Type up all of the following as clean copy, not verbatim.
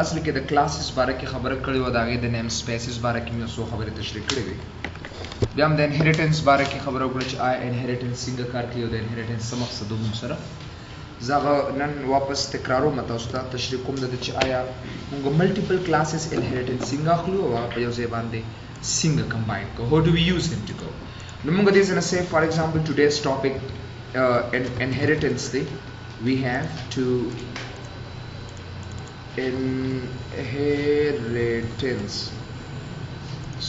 اصل کې د کلاسز باره کې خبره کړې و دا غي د نیم سپیسز باره کې مې څو خبره تشریح کړې وي بیا هم د انهریټنس باره کې خبره وکړه چې آیا انهریټنس څنګه کار کوي او د انهریټنس څه مقصد و موږ سره زغه نن واپس تکرارو مته اوس تشریح کوم د چې آیا موږ ملټیپل کلاسز انهریټنس څنګه اخلو او په یو ځای باندې څنګه کمباین کو هاو ډو وی یوز them to go نو موږ دې څنګه say for example today's topic inheritance day we have to inheritance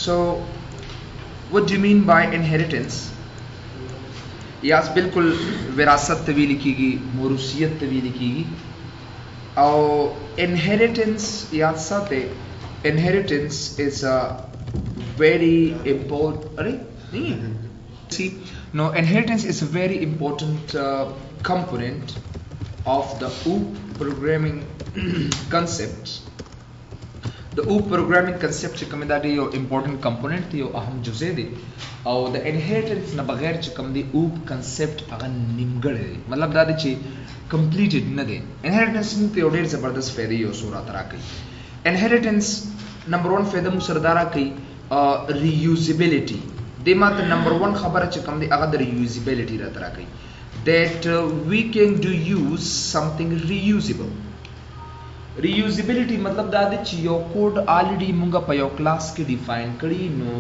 so what do you mean by inheritance यास बिल्कुल विरासत तवील कीगी मोरूसियत तवील कीगी और inheritance याद साथे inheritance is a very important अरे नहीं see no inheritance is a very important component of the OOP programming concepts the OOP programming concept چې کوم دا دی یو important component دی یو اهم جزء دی او د inheritance نه بغیر چې کوم دی OOP concept هغه نیمګړی دی مطلب دا دی چې completed نه دی inheritance ته یو ډېر زبردست فائدې یو صورت راکړي inheritance number 1 فائدہ مو سردارا کوي reusability د ماته number 1 خبره چې کوم دی هغه د reusability راکړي that we can do use something reusable reusability مطلب دا دی چې یو کوډ already مونږ په یو کلاس کې ډیفاین کړی نو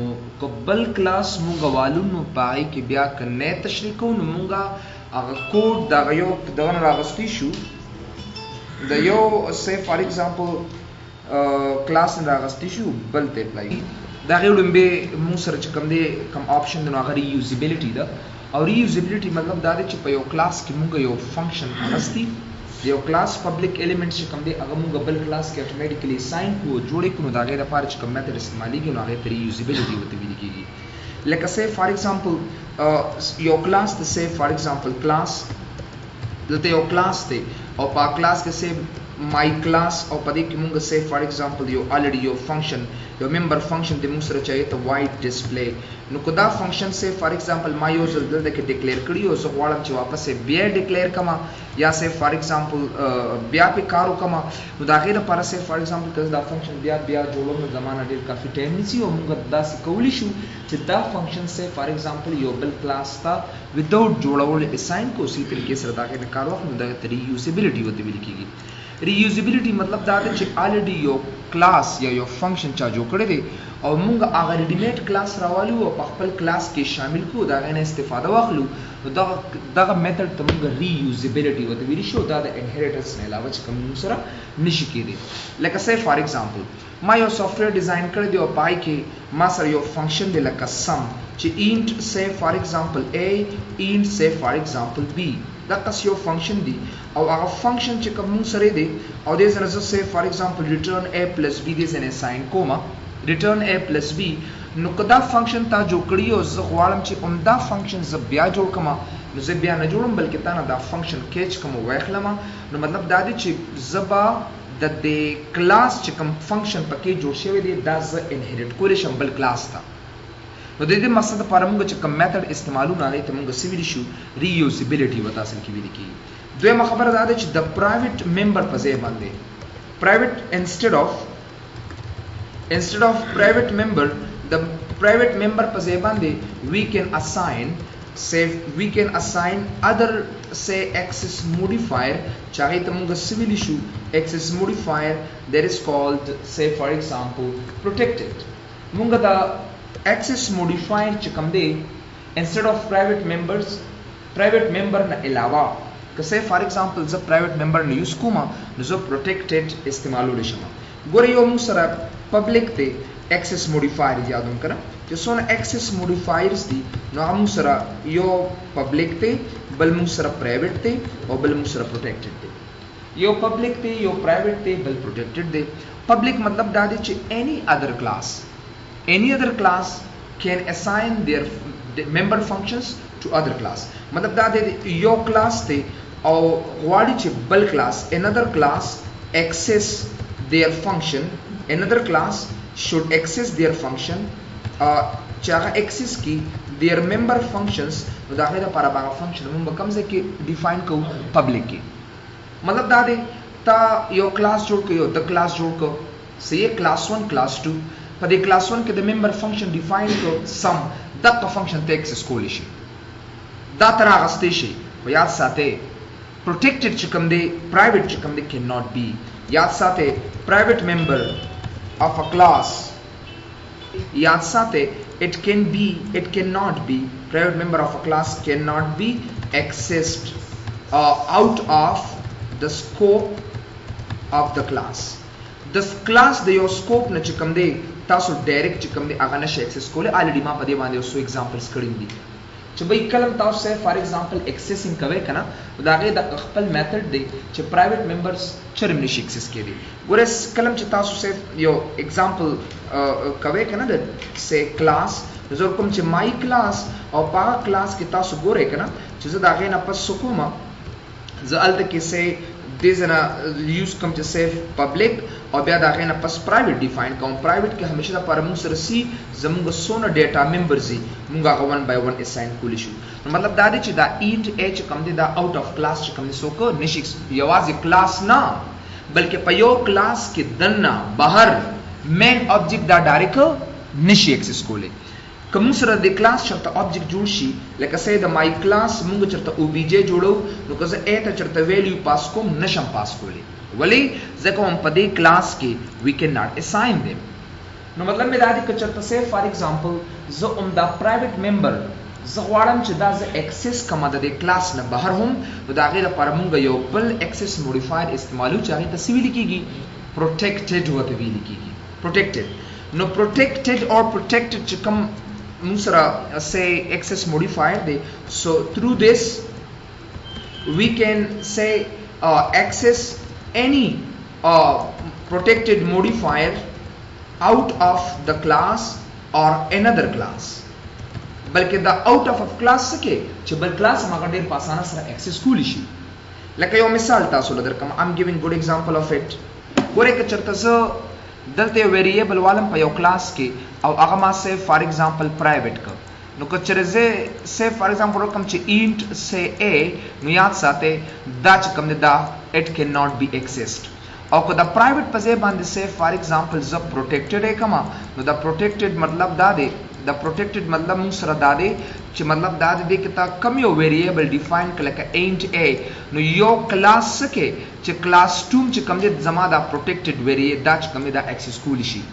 قبل کلاس مونږ والو نو پای کې بیا کنه تشریح کوو نو مونږ هغه کوډ دا یو دغه راغستی شو د یو say for example کلاس راغستی شو بل ته اپلای دا غوړم به مونږ سره چې کوم دی کوم آپشن نو هغه reusability دا او reusability مطلب دا دی چې په یو کلاس کې مونږ یو فنکشن راغستی یو کلاس پبلک ایلیمنټ چې کوم دی هغه موږ بل کلاس کې اتوماتیکلی ساين کو جوړې کړو دا غیر لپاره چې کوم میتھډ استعماليږي نو هغه ته reusability وته ویل کېږي لکه say for example یو کلاس ته say for example کلاس دلته یو کلاس دی او په کلاس کې say my class او په دې کې موږ say for example یو already یو فنکشن یو member function د موږ سره چاهي ته white display نو کو دا فنکشن say for example ما یو ځل دلته کې ډیکلیئر کړی او زه غواړم چې واپس بیا ډیکلیئر کما یا say for example بیا په کارو کما نو دا غیر لپاره say for example کله دا فنکشن بیا جوړولو زمانہ ډیر کافي ټایم نیسي او موږ دا کولی شو چې دا فنکشن say for example یو بل کلاس تا without جوړول اساين کو اسی طریقې سره دا غیر کار وخت نو دا reusability وته ویل کېږي reusability مطلب دا دی چې already یو کلاس یا یو فنکشن چا جوړ کړی دی او موږ هغه ریډیمیډ کلاس راوالو او په خپل کلاس کې شامل کو دا غنه استفاده واخلو دغه میتھډ ته موږ reusability وته ویل شو دا د inheritance نه علاوه چې کوم سره نشي کېدی لکه say for example ما یو سافټویر ډیزاین کړی دی او پای کې ما سره یو فنکشن دی لکه sum چې int say for example a int say for example b دا قص یو فنکشن دی او هغه فنکشن چې کوم سره دی او دې سره say for example return a plus b دې سره assign کوما return a plus b نو کدا فنکشن تا جوړ کړی او زه غواړم چې دا فنکشن ز بیا جوړ کما نو زه بیا نه جوړم بلکې تا نه دا فنکشن کېچ کوم واخلم نو مطلب دا دی چې زبا د دې کلاس چې کوم فنکشن پکې جوړ شوی دی دا ز انهریټ کولې شم بل کلاس تا نو د دې مقصد لپاره موږ چې کوم میتھډ استعمالو نه لري ته موږ سویل شو reusability وتا اصل کې ویل کی دویمه خبره دا ده چې د پرایویټ ممبر په ځای باندې private instead of private member the private member په ځای باندې we can assign other say access modifier چاہے ته موږ سویل شو access modifier that is called say for example protected موږ دا access modifier چې کوم دی instead of private member نه علاوه که say for example زه private member نه یوز کوم نو زه protected استعمالول شم ګوره یو موږ سره public ته access modifier یادوم کړه چې څونه access modifiers دي نو موږ سره یو public ته بل موږ سره private ته او بل موږ سره protected ته یو public ته یو private ته بل protected دی public مطلب دا دی چې any other class can assign their member functions to other class مطلب دا دی یو class ته او غواړي چې بل class another class access their function another class should access their function چې هغه access کی their member functions نو دا غیر لپاره هغه function موږ کوم ځای کې define کوو public کې مطلب دا دی تا یو کلاس جوړ کړ یو د کلاس جوړ کړ سې کلاس 1 کلاس 2 په دې کلاس 1 کې د ممبر فنکشن ډیفاین کړ سم دغه فنکشن ته ایکسس کولی شي دا تر اغستې شي خو یاد ساتئ protected چې کوم دی private چې کوم دی cannot be یاد ساتئ private member of a class یاد ساتئ it cannot be private member of a class cannot be accessed out of the scope of the class د کلاس د یو سکوپ نه چې کوم دی تاسو ډایرکټ چې کوم دی هغه نشئ ایکسس کولی الریډي ما په دې باندې اوسو ایگزامپلز کړي دي چې به کلم تاسو سره فار ایگزامپل ایکسسینګ کوي کنه دا غي د خپل میتھډ دی چې پرایویټ ممبرز چرم نشي ایکسس کړي ګوره کلم چې تاسو سره یو ایگزامپل کوي کنه د سه کلاس زه کوم چې مای کلاس او پا کلاس کې تاسو ګوره کنه چې زه دا غي نه پس کومه زه الته کې سه دیزنه یوز کوم چې سیف پبلک او بیا دا غي نه پس پرایویټ ډیفاین کوم پرایویټ کې همیشه د پر موږ سره سی زموږ سونه ډیټا ممبرز دي موږ هغه 1 by 1 اساین کولی شو نو مطلب دا دی چې دا انټ اچ کوم دی دا اوټ اف کلاس چې کوم دی سو کو نشي یوازې کلاس نه بلکې په یو کلاس کې دنه بهر مین آبجیکټ دا ډایرکټ نشي ایکسس کولی کوم سره د کلاس چرته آبجیکټ جوړ شي لکه سې د مای کلاس موږ چرته او بی جی جوړو نو که زه ا ته چرته ویلیو پاس کوم نشم پاس کولی ولی ځکه هم په دې کلاس کې وی کین ناٹ اساین دیم نو مطلب مې دا دی که چرته سې فار ایگزامپل زه هم دا پرایویټ ممبر زه غواړم چې دا زه ایکسس کوم د دې کلاس نه بهر هم نو د هغې لپاره موږ یو بل ایکسس موډیفایر استعمالو چې هغې ته څه ویلي کېږي پروټیکټډ ورته ویلي کېږي پروټیکټډ نو پروټیکټډ او پروټیکټډ چې کوم موږ say access modifier day so through this we can say access any protected modifier out of the class or another class بلکې دا out of class څخه چې بل کلاس ماګه ډېر په اسانه سره access کولی شي لکه یو مثال تاسو لدرکم I'm giving good example of it ګوره که چرته زه دلته ویریبل والم په یو کلاس کې او هغه ما سه فار ایگزامپل پرایویټ ک نو که چیرې زه سه فار ایگزامپل کوم چې انټ سه ا نو یاد ساتئ دا چې کوم دا اټ کین ناٹ بی ایکسسډ او که دا پرایویټ په ځای باندې سه فار ایگزامپل ز پروټیکټډ کما نو دا پروټیکټډ مطلب دا دی دا پروټیکټډ مطلب موږ سره دا دی چې مطلب دا دی چې تا کم یو ویریبل ډیفاین کړه لکه انټ ا نو یو کلاس کې چې کلاس 2 چې کوم دې زما دا پروټیکټډ ویریبل دا چې کوم دا ایکسس کولی شي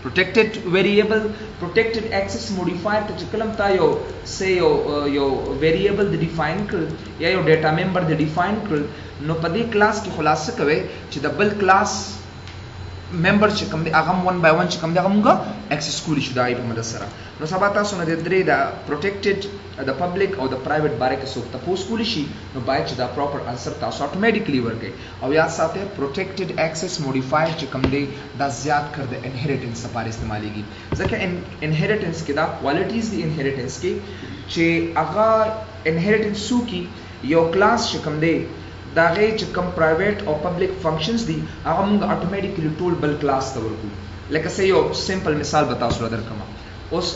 protected variable protected access modifier ته چې کلم تا یو say یو variable د define کړ یا یو data member د define کړ نو په دې کلاس کې خلاصه کوي چې د بل کلاس member چې کوم دی هغه 1 by 1 چې کوم دی هغه موږ access کولی شو دای په مدد سره نو سبا تاسو نه د درې د protected د public او د private باره کې څوک تاسو کولی شي نو باید چې دا proper answer تاسو automatically ورکړي او یاد ساتئ protected access modifier چې کوم دی دا زیات کړ د inheritance لپاره استعمالېږي ځکه inheritance کې دا qualities دی inheritance کې چې هغه inheritance سو کې یو کلاس چې کوم دی دا غي چې کوم پرایویټ او پبلک فنکشنز دي هغه موږ اتوماتیکلی ټول بل کلاس ته ورکو لکه سه یو سمپل مثال بتا سره درکم اوس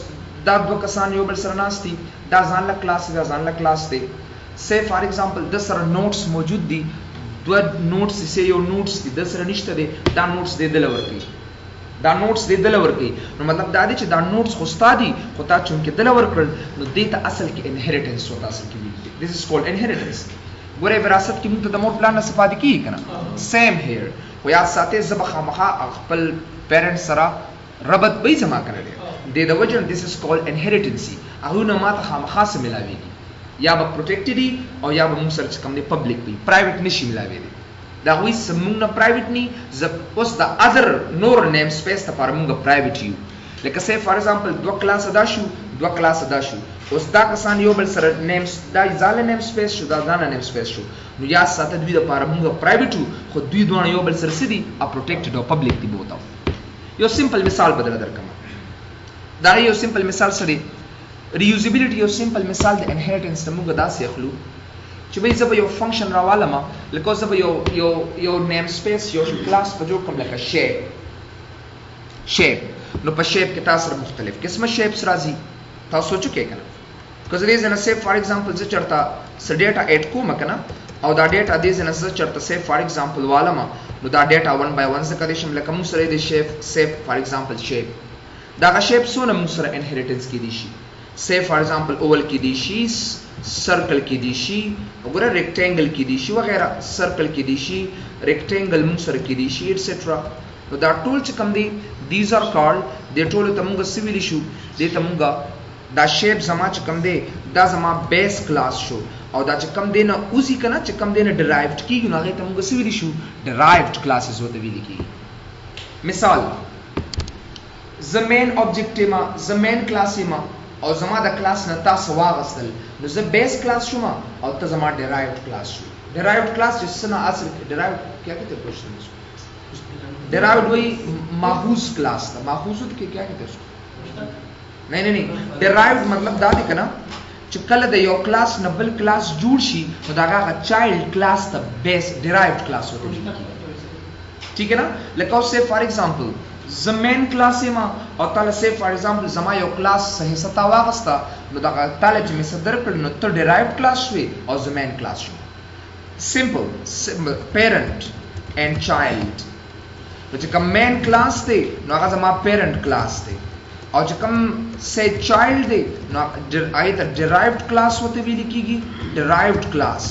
دا دوه کسان یو بل سره ناشتي دا ځان له کلاس دا ځان له کلاس دی سه فار ایگزامپل د سره نوټس موجود دي دوه نوټس سه یو نوټس دي د سره نشته دي دا نوټس دې دل ورکی دا نوټس دې دل ورکی نو مطلب دا دی چې دا نوټس خوستا دي خو تا چونکه دل ورکړل نو دې ته اصل کې انهریټنس وتا اصل کې this is called inheritance ګوره وراثت کې موږ ته د مور پلان نه استفاده کیږي کنه سیم هیر خو یا ساتي زب خامخا خپل پیرنټ سره ربط به جمع کړل دي د وجه this is called inheritance هغه نه ماته خامخا سره ملاويږي یا به پروټیکټډ او یا به موږ سره کوم دی پبلک وي پرایویټ نشي ملاوي دا وې سمون نه پرایویټ ني اوس د اذر نور نیم سپیس ته پر موږ پرایویټ یو لکه سه فار ایگزامپل دوه کلاس ادا شو دوه کلاس ادا شو اوس دا کسان یو بل سره نیمز دا ځاله نیم سپیس شو دا ځانه نیم سپیس شو نو یا ساته دوی د پاره موږ پرایویټ خو دوی دوه یو بل سره سدي ا پروټیکټډ او پبلک دی بوته یو سمپل مثال بدل درکم دا یو سمپل مثال سره ریوزیبিলিټی یو سمپل مثال د انهریټنس ته موږ دا سیخلو چې به زه یو فنکشن راوالم لکه زه یو نیم سپیس یو کلاس په جوړ کوم لکه شیپ نو په شیپ کې تاسو مختلف قسمه شیپس راځي تاسو سوچو کې کنه کله زه نه سه فار ایگزامپل زه چرتا س ډیټا اډ کوم کنه او دا ډیټا دې نه څه چرته سیف فار ایگزامپل والما نو دا ډیټا 1 by 1 څخه د شم لکه موږ سره د شیپ سیف فار ایگزامپل شیپ دا شیپ سونه موږ سره انهریټنس کې دي شي سیف فار ایگزامپل اوول کې دي شي سرکل کې دي شي وګوره ریکټانګل کې دي شي وغیرہ سرکل کې دي شي ریکټانګل موږ سره کې دي شي ایټسټرا نو دا ټول چې کوم دي these are called د ټول ته موږ سویل شو د ته موږ دا شیپ زما چې کوم دی دا زما بیس کلاس شو او دا چې کوم دی نه اوسې کنه چې کوم دی نه ډرایوډ کیږي نو هغه ته موږ سویل شو ډرایوډ کلاسز وته ویل کیږي مثال زمين اوبجیکټ ما زمين کلاس ما او زما د کلاس نه تاسو واغستل نو زه بیس کلاس شوم او ته زما ډرایوډ کلاس شو ډرایوډ کلاس چې سنا اصل ډرایوډ کیا کہتے ہیں کوشچن ڈیرائیوڈ وہی ماخوذ کلاس تھا ماخوذ کے کیا کہتے ہیں اس کو نہیں ڈیرائیوڈ مطلب دا دی کنا چې کله د یو کلاس نه بل کلاس جوړ شي نو دا هغه چایلډ کلاس ته بیس ډیرایوډ کلاس وته ٹھیک ہے نا لکه سے فار ایگزامپل زمين کلاس ما او تعالی سے فار ایگزامپل زما یو کلاس صحیح ستا واغستا نو دا تعالی چې مصدر کړ نو ته ډیرایوډ کلاس شوی او زمين کلاس شو سمپل پیرنٹ اینڈ چایلډ چې کوم مین کلاس دی نو هغه زما پیرنٹ کلاس دی او چې کوم سه چایلډ دی نو ایت ډرایوډ کلاس وته ویل کیږي ډرایوډ کلاس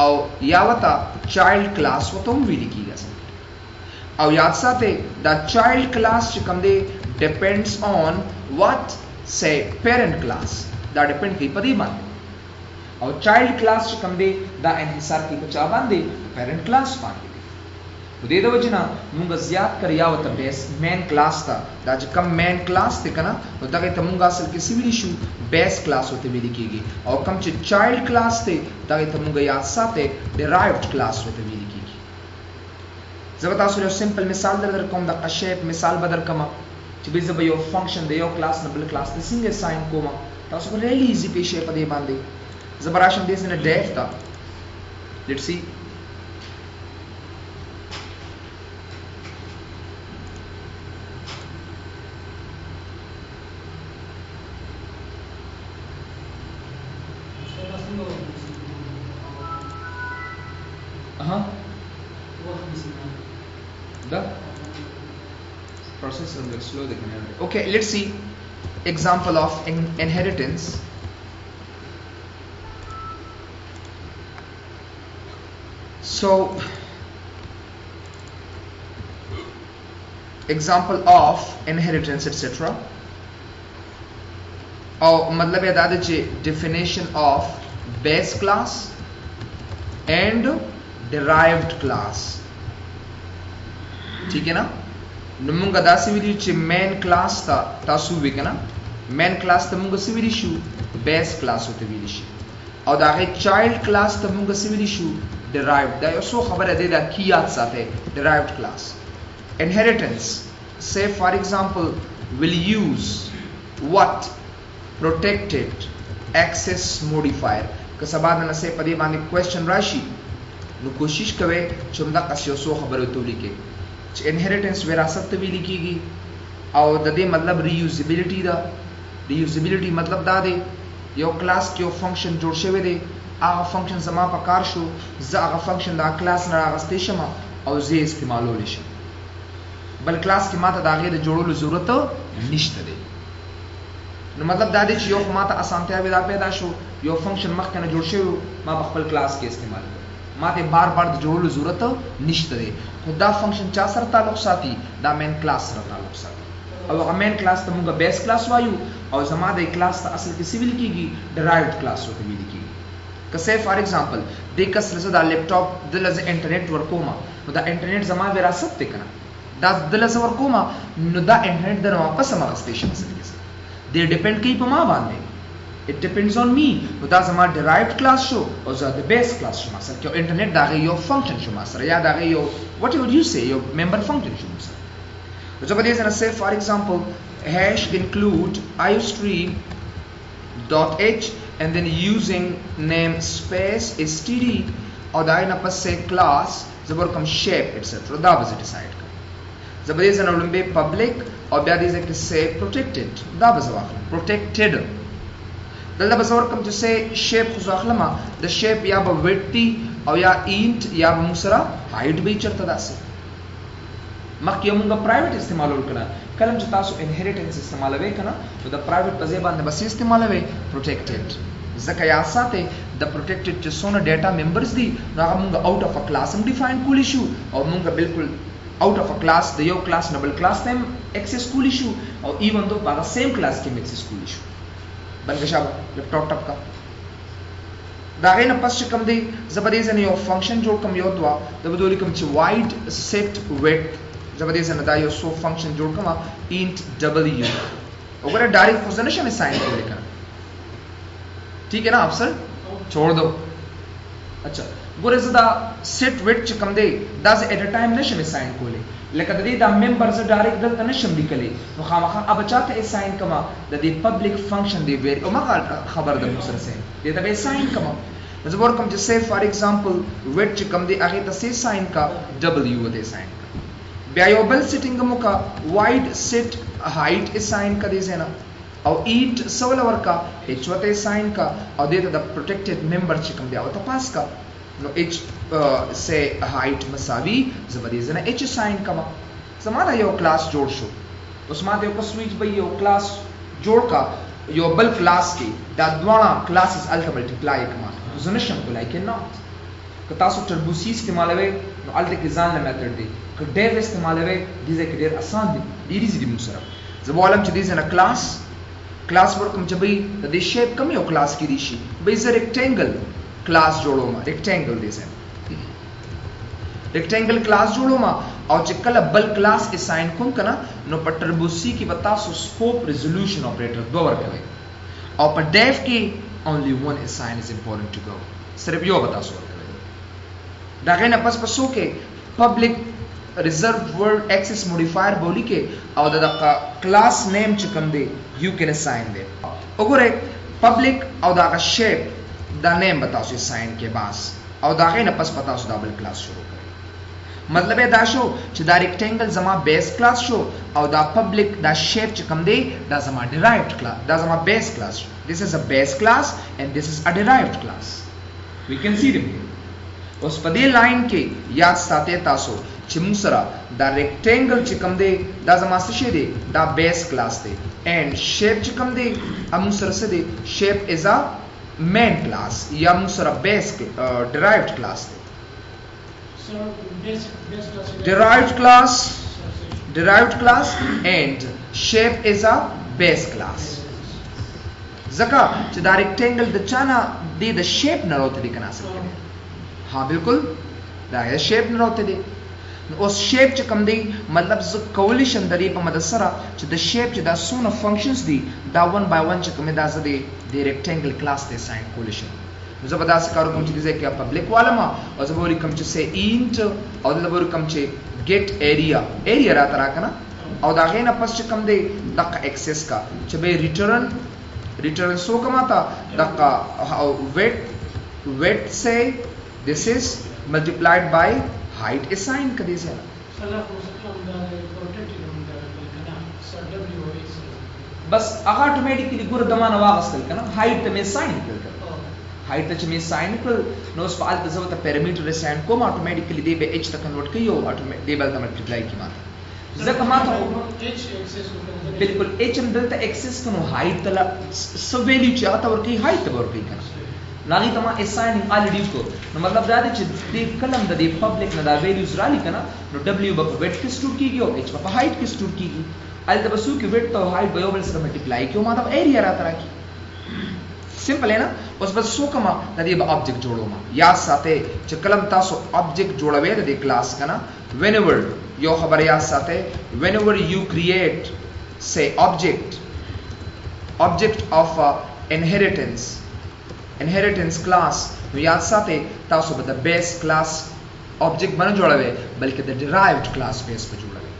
او یا وتا چایلډ کلاس وته ویل کیږي او یاد ساته دا چایلډ کلاس چې کوم دی ډیپینډز آن وات سه پیرنٹ کلاس دا ډیپینډ کوي په دې باندې او چایلډ کلاس چې کوم دی دا انحصار کوي په چا باندې پیرنٹ کلاس باندې د دې د وجنه موږ زیات کړ یا وته بیس مین کلاس تا دا چې کم مین کلاس ته کنه نو دغه ته موږ اصل کې سی ویل شو بیس کلاس وته ویل کیږي او کم چې چایلډ کلاس ته دغه ته موږ یاد ساته ډرایوډ کلاس وته ویل کیږي زه به تاسو یو سمپل مثال در کوم د شیپ مثال بدل کما چې به زه یو فنکشن د یو کلاس نه بل کلاس ته څنګه ساين کوم تاسو په ریلی ایزی په شیپ دی باندې زبراشم دې سره ډیف تا لیټس سی the process is slow they can have it. Okay, let's see example of inheritance. So example of inheritance etc. or matlab ye dada che definition of base class and derived class ठीक है ना نو مونږه داسې ویلي چې مین کلاس ته تاسو وکنه مین کلاس ته مونږ څه ویلی شو بیس کلاس ته ویلی شي او دا غي چایلډ کلاس ته مونږ څه ویلی شو ډرایوډ دا یو څو خبره ده دا کی یاد ساته ډرایوډ کلاس inheritance say for example will use what protected access modifier که سبا نه سه په دې باندې کوېسچن راشي نو کوشش کوئ چې موږ تاسو یو څو خبرې ته ولیکئ چې انهریټنس وراثت ته ویل کیږي او د دې مطلب ریوزیبিলিټی دا ریوزیبিলিټی مطلب دا دی یو کلاس کې یو فنکشن جوړ شوی دی هغه فنکشن زما په کار شو زه هغه فنکشن دا کلاس نه راغستې شم او زه استعمالول شم بل کلاس کې ماته دا غي د جوړولو ضرورت نشته دی نو مطلب دا دی چې یو ماته اسانتیا پیدا شو یو فنکشن مخکې نه جوړ شوی ما په خپل کلاس کې استعمال کړ ماته بار بار د جوړولو ضرورت نشته دی خو دا فنکشن چا سره تعلق ساتي دا مین کلاس سره تعلق ساتي او هغه مین کلاس ته موږ بیس کلاس وایو او زما د کلاس ته اصل کې سیویل کیږي ډرایوډ کلاس وته ویل کیږي که سه فار ایگزامپل د کس لزه د لپټاپ د لزه انټرنیټ ورکوما نو دا انټرنیټ زما وراثت ته کنه دا د لزه ورکوما نو دا انټرنیټ د واپس ما سټیشن سره کیږي د ډیپند کوي په ما باندې it depends on me نو دا زما derived class شو او زه د base class شو مثلا کې انټرنیټ دا یو فنکشن شو مثلا یا دا یو what would you say یو member function شو مثلا نو زه به دې سره say for example hash include iostream.h and then using name space std او دا نه پس class زبر کوم shape etc دا به decide کړم زه به دې سره لومبه public او بیا دې ځکه say protected دا به زه واخلم protected دلته به زور کوم چې سه شیپ خو ځخلمه د شیپ یا به وډتی او یا int یا موږ سره height به چرته داسې مخکې موږ پرایویټ استعمالول کړه کله چې تاسو انهریټنس استعمالوي کنه نو د پرایویټ په ځای باندې بس استعمالوي پروټیکټډ ځکه یا ساته د پروټیکټډ چې څونه ډیټا ممبرز دي نو هغه موږ آوټ اف ا کلاس هم ډیفاین کولی شو او موږ بالکل آوټ اف ا کلاس د یو کلاس نه بل کلاس ته ایکسس کولی شو او ایون دو په سیم کلاس کې ایکسس کولی شو بلکې شابه لپټاپ ټاپ کا دا غینه پس چې کوم دی زبردست نه یو فنکشن جوړ کوم یو دوا د بدولې کوم چې واید سیټ ویډ زبردست نه دا یو سو فنکشن جوړ کوم int w وګوره ډایرکټ فوزن نشم ساين کولی کنه ठीक है ना अफसर छोड़ दो अच्छा ګوره زدا سیټ ویډ چې کوم دی دا ز اټ ا ټایم نشم ساين کولی لکه د دې د ممبرز ډایرکټ دلته نشم لیکلی نو خامخا اب چاته اساين کما د دې پبلک فنکشن دی ویر او ما خبر ده سره سه دې ته به ساين کما زبر کوم چې سه فار ایگزامپل ویډ چې کوم دی هغه ته سه ساين کا w وته ساين بیا یو بل سیټینګ مو کا واید سیټ هایټ اساين کړي زینا او int سول ورکا h وته ساين کا او دې ته د پروټیکټډ ممبر چې کوم دی او ته پاس کا نو h سے height مساوی زبردست نه h ساين کما زمانہ یو کلاس جوړ شو اوس ما ته یو سویچ به یو کلاس جوړ کا یو بل کلاس کې دا دواړه کلاسز الټا ملټیپلای کما زنه شم کولای کې نه که تاسو ټربوسی استعمالوي نو الټا کې ځان له میتھډ دی که ډېر استعمالوي دې ځکه ډېر آسان دي ډېری دي موږ سره زبولم چې دې نه کلاس ورکم چې به د دې شیپ کم یو کلاس کې دي شي به ز ریکټانګل کلاس جوړو ما ریکټانګل دې سه ریکټانګل کلاس جوړو ما او چې کله بل کلاس اساين کوم کنه نو په ټربوسی کې وتا سو سکوپ ریزولوشن اپریټر دو ورکوي او په ډیف کې only one assign is important to go صرف یو وتا سو ورکوي دا غینه پس پسو کې پبلک ریزرو ورډ ایکسس موډیفایر بولی کې او د کلاس نیم چې کوم دی یو کین اساين دی وګوره پبلک او دا شیپ دا نیم بتاو سو ساين کې باس او دا غینه پس پتا سو ډبل کلاس شروع کړي مطلب دا شو چې دا ریکټانګل زما بیس کلاس شو او دا پبلک دا شیپ چې کوم دی دا زما ډیرایوډ کلاس دا زما بیس کلاس this is a base class and this is a derived class we can see them اوس په دې لاین کې یاد ساتئ تاسو چې موږ سره دا ریکټانګل چې کوم دی دا زما څه شی دی دا بیس کلاس دی and shape چې کوم دی موږ سره څه دی shape is a main class یا موږ سره base derived class دی derived class and shape is a base class ځکه چې دا ریکټانګل د چانه دی د شیپ نه راوته دي کنه اصل کې ها بالکل دا یې شیپ نه راوته دي اوس شیپ چې کوم دی مطلب ز کولیشن د دې په مدد سره چې د شیپ چې دا سونه فنکشنز دي دا 1 by 1 چې کوم دا ز دی د ریکټانګل کلاس ته ساين کولیشن زه به داسې کارو کوم چې دې کې پبلک والما او زه به کوم چې سه int او زه به کوم چې get area را ترا کنه او دا غینه پس چې کوم دی دغه ایکسس کا چې به return सो कमाता दक्का weight say this is multiplied by height assign कदी से बस ऑटोमेटिकली गुर दमान वागसल कना height में साइन कर height च में साइन कर नो स्पाल त जब त पैरामीटर assign को ऑटोमेटिकली दे बे h त कन्वर्ट कयो ऑटोमेटिक दे बल त मल्टीप्लाई की माता ځکه ما ته بالکل h هم دلته एक्सेस کنو هایټ تل سو ویلیو چې اته ورکی هایټ ورکی کنه لاغي ته ما اساین الریډی کو نو مطلب دا دی چې د کلم د پبلک نه دا ویلیوز را لیکنه نو w په ویډ کې سټور کیږي او h په هایټ کې سټور کیږي الته بسو کې ویډ ته هایټ به یو بل سره ملټیپلای کیو ما ته ایریا را تر کی سمپل ہے نا اوس بس سو کما د دې به آبجیکټ جوړو ما یاد ساته چې کلم تاسو آبجیکټ جوړوي د کلاس کنه whenever यो खबर याद साथे whenever you create say object of inheritance class तो याद साथे तासो बद base class object बन जोड़वे बल्कि the derived class base पे जोड़वे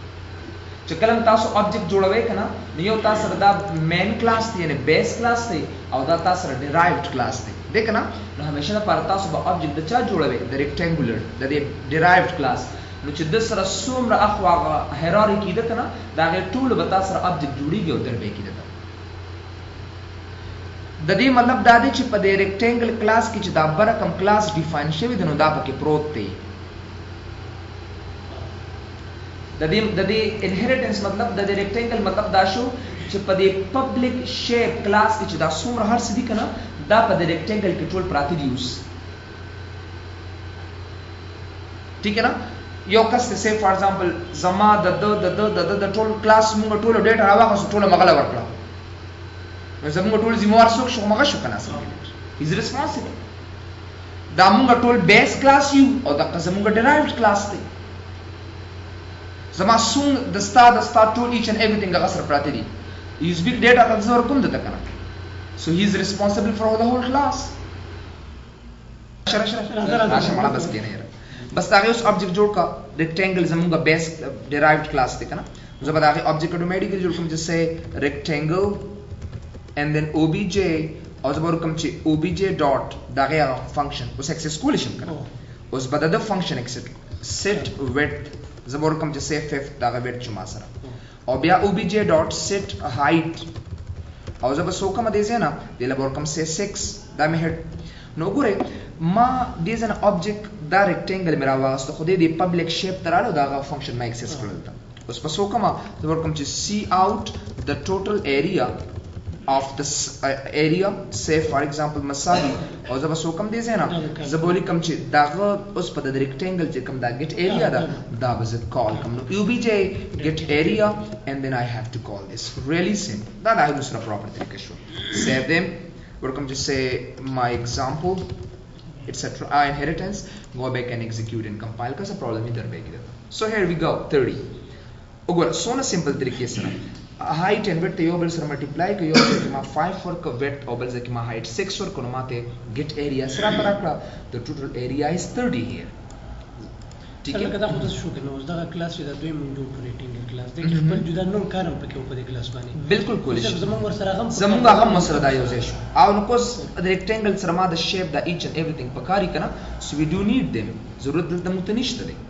जो कलम तासो object जोड़वे कना नियो तासर दा main class थी यानी base class थी और दा तासर derived class थी देखना न हमेशा पर तासो ब object द चा जोड़वे the rectangular the derived class نو چې د سره څومره اخوا هیرارکی کیده کنه دا غیر ټول به تاسو سره ابجیکټ جوړیږي او دربه کیده د دې مطلب دا دی چې په دې ریکټینګل کلاس کې چې دا بره کوم کلاس ډیفاین شوی دی نو دا پکې پروت دی د دې انهریټنس مطلب د دې ریکټینګل مطلب دا شو چې په دې پبلک شیپ کلاس کې چې دا څومره هر څه دي کنه دا په دې ریکټینګل کې ټول پراته دي اوس ټیک ہے نا یو کس ته سه فار ایگزامپل زما د ټول کلاس موږ ټول ډیټا راوغه ټول مغله ورکړه نو زموږ ټول ذمہوار څوک شو مغه شو کنه سم از ریسپانسیبل دا موږ ټول بیس کلاس یو او دا زموږ ډیرایوډ کلاس دی زما څنګه د ستا ټول ایچ اند ایوریثینګ هغه سره پراته دي یوز بیگ ډیټا کنزور کوم دته کنه سو هی از ریسپانسیبل فور د هول کلاس شرح مړه بس کې نه بس دا اوس آبجیکټ جوړ کا ریکټینګل زموږه بیس ډیرایوډ کلاس دی کنه زه به دا آبجیکټ اتوماتیکلی جوړ کوم چې ریکټینګل and then obj او زه به ورکم چې obj ډاټ دغه فنکشن اوس اکسس کولی شم کنه اوس به د فنکشن اکسس set width زه به ورکم چې say fifth دغه width چې ما سره او بیا obj ډاټ set height او زه به څه وکم دې ځای نه دې له به ورکم say 6 دا مې هډ نو ګورئ ما دې ځای نه object دا ریکټینګل مې راوغسته خو دې پبلک شیپ ته راړو دغه فنکشن ما اکسس کړل ته اوس په څه وکم زه به ورکم چې see out the total area of this area say for example مساوي او زه به څه وکم دې ځای نه زه به ولیکم چې دغه اوس په د ریکټینګل چې کوم دا get area دا به زه کال کوم نو obj get area and then I have to call this really simple دا د سره proper طریقه شو save them ورکم چې say my example etc inheritance go back and execute and compile که څه problem یې در به کېده so here we go 30 وګوره څونه simple طریقې سره height and width یو بل سره ملټیپلای کوي یو ځکه ما 5 ورک width او بل ځکه ما height 6 ورک نو ماته get area سره راکړه the total area is 30 here ټیک ہے دا خو تاسو شو کنه اوس دا کلاس چې دا دوی مونږ جوړ کړی ټینګل کلاس د خپل جدا نور کارم پکې په دې کلاس باندې بالکل کولی شي زمونږ ور سره هم سره دا یو ځای شو او نو کوس د ریکټینګل سره ما د شیپ د ایچ اند ایوریثینګ پکاري کنه سو وی ډو نیډ them ضرورت دلته مونږ ته نشته دی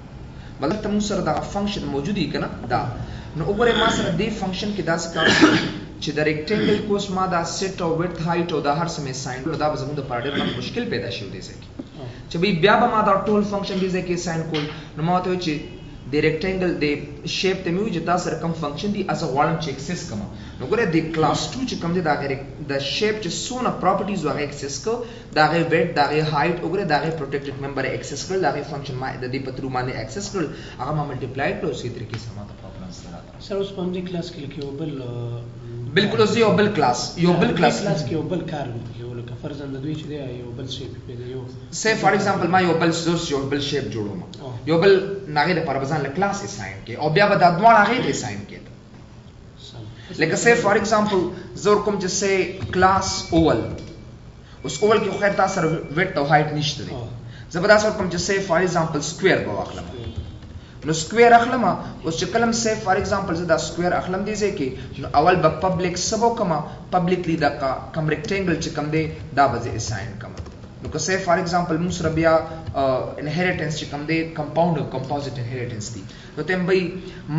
بلکې موږ سره دا فنکشن موجود دی کنه دا نو وګوره ما سره دې فنکشن کې دا څه کار چې د ریکټینګل کوس ما دا سیټ او width height او دا هر څه مې ساين دا به زموږ د پاره ډېر مشکل پیدا شي دی ځکه چې بیا به ما دا ټول فنکشن دې ځکه ساين کول نو ما ته چې د ریکټینګل د شیپ ته مې چې تاسو سره کوم فنکشن دی اس غواړم چې اکسس کوم نو ګوره د کلاس 2 چې کوم دی دا د شیپ چې سونه پراپرټیز واغ اکسس کو دا غي width دا غي height وګوره دا غي پروټیکټډ ممبر اکسس کړل دا غي فنکشن ما د دې په ترو باندې اکسس کړل هغه ما ملټیپلای کړو اسی طریقې سره ما ته پرابلمز راځي سر اوس په دې کلاس کې یو بل بالکل اوس یو بل کلاس کې یو بل کار یو لکه فرضاً د دوی چې دی یو بل شیپ پیدا یو say for example ما یو بل شیپ جوړوم یو بل ناغه د پربزان له کلاس اساین کې او بیا به د دوه هغه ته اساین کې لکه say for example زور کوم چې say class oval اوس oval کې خو تاسو سره width او height نشته دی زبردست کوم چې say for example square به واخلم نو سکوير اخلم اوس چې کلم say for example زه دا سکوير اخلم دی ځکه نو اول به پبلک سبو کما پبلکلی دا کم ریکټینګل چې کم دی دا به اساین کما نو که say for example موږ سره بیا انهریټنس چې کم دی کمپاوند او کمپوزټ انهریټنس دی نو تم به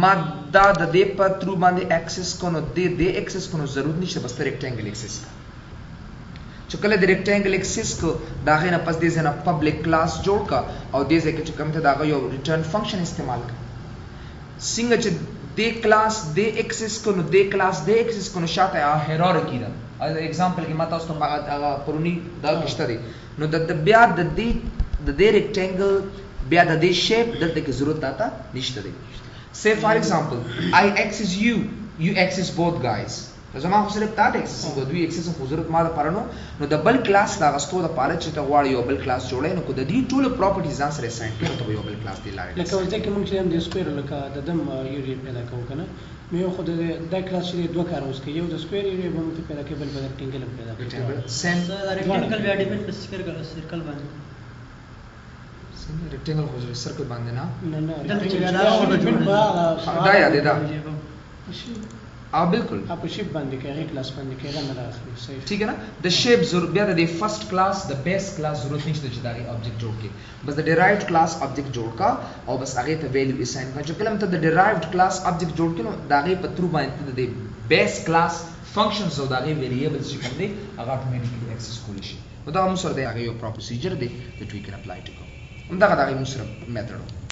ما دا د دې په ترو باندې اکسس کو نو دې اکسس کو نو ضرورت نشته بس ریکټینګل اکسس چې کله د ریکټینګل اکسس کو دا غینه پس دې زنه پبلک کلاس جوړ کا او دې ځکه چې کوم ته دا یو ریټرن فنکشن استعمال کا څنګه چې دې کلاس دې اکسس کو نو دې کلاس دې اکسس کو نو شاته هیرارکی ده ایگزامپل کې ما تاسو ته هغه پرونی دا کشته دي نو د بیا د دې ریکټینګل بیا د دې شیپ دلته کې ضرورت آتا نشته دی say for example I access you access both guys زما خو صرف تا اکسس کو دوی اکسس خو ضرورت ما د پرانو نو د بل کلاس دا غستو د پاره چې ته غواړې یو بل کلاس جوړې نو کو د دې ټول پراپرټیز ځان سره ساين کړو ته یو بل کلاس دی لاره لکه ولته کې موږ چې هم د سکوير لکه د دم یوري پیدا کوو کنه مې خو د کلاس چې دوه کار اوس کې یو د سکوير یوري به موږ پیدا کې بل ریکټینګل پیدا کوو سیم ریکټینګل بیا ډیپند په سرکل باندې ریکټینګل خو سرکل باندې نه دا یاد ده بالکل اپ شیپ باندې کې کلاس باندې کې نه راځي صحیح ٹھیک ہے نا د شیپ ضرورت بیا د فرست کلاس د بیس کلاس ضرورت نشته چې دا آبجیکټ جوړ کې بس د ډیرایوډ کلاس آبجیکټ جوړ کا او بس هغه ته ویلیو اساین کا چې کله ته د ډیرایوډ کلاس آبجیکټ جوړ کینو دا غي په ترو باندې د بیس کلاس فنکشنز او دغه ویریبلز چې کوم دي هغه اتوماتیکلی اکسس کولی شي نو دا موږ سره د هغه یو پروسیجر دی چې وی کین اپلای ټو همدغه دغه موږ سره میثډ